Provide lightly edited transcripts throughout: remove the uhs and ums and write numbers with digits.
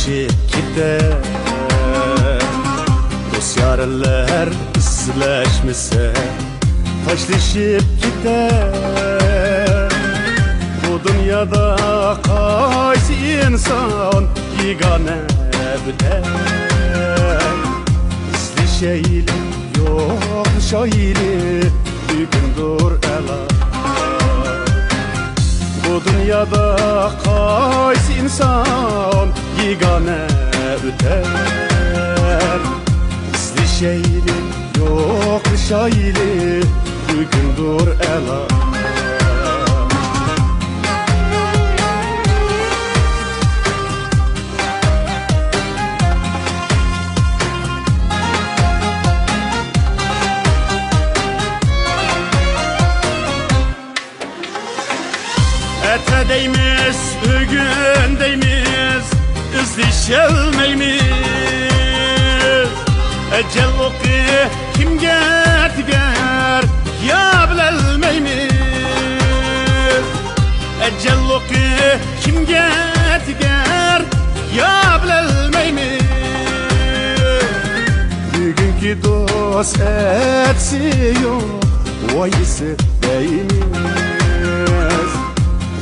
taşlaşıp gider. Dost yarlar ıslaşmasa taşlaşıp gider. Bu dünyada qaysi insan yegane biler. İslişeyli yok şayili bugündür ela. Bu dünyada qaysi insan yegane öter. İslişeyli yok şayili bugündür ela. Ete deymiz, bugün deymiz, izleşelmeymiz. Ecel oku kimge tiger, ya bilelmeymiz. Ecel oku kimge tiger, ya bilelmeymiz. Bugünkü dost etsi yok, vayisi deymiz.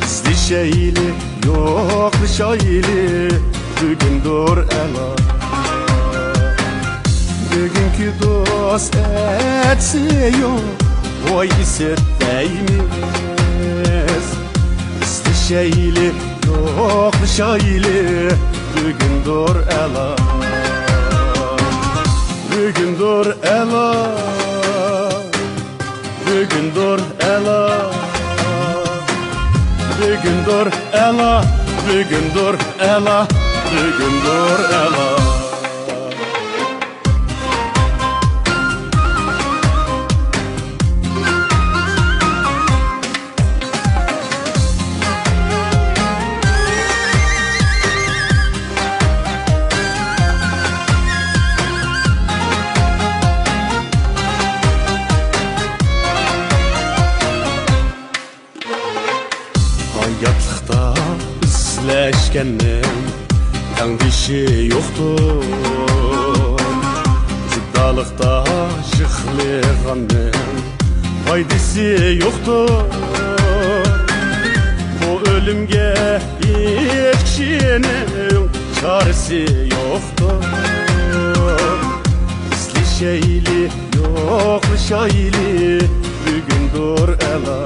İslişeyli yok şayili bugündür ela. Bugünkü dost etsi yok, vay deymiz. İslişeyli yok şayili bugündür ela. Bugündür ela. Bugündür ela. Bugündür ela, bugündür ela, bugündür ela. Hayatlıkta izleşkenin tangdişi yoktur. Ziddalıkta şıklıganın faydası yoktur. Bu ölümge hiç kişinin çaresi yoktur. İslişeyli yok şayili bugündür ela.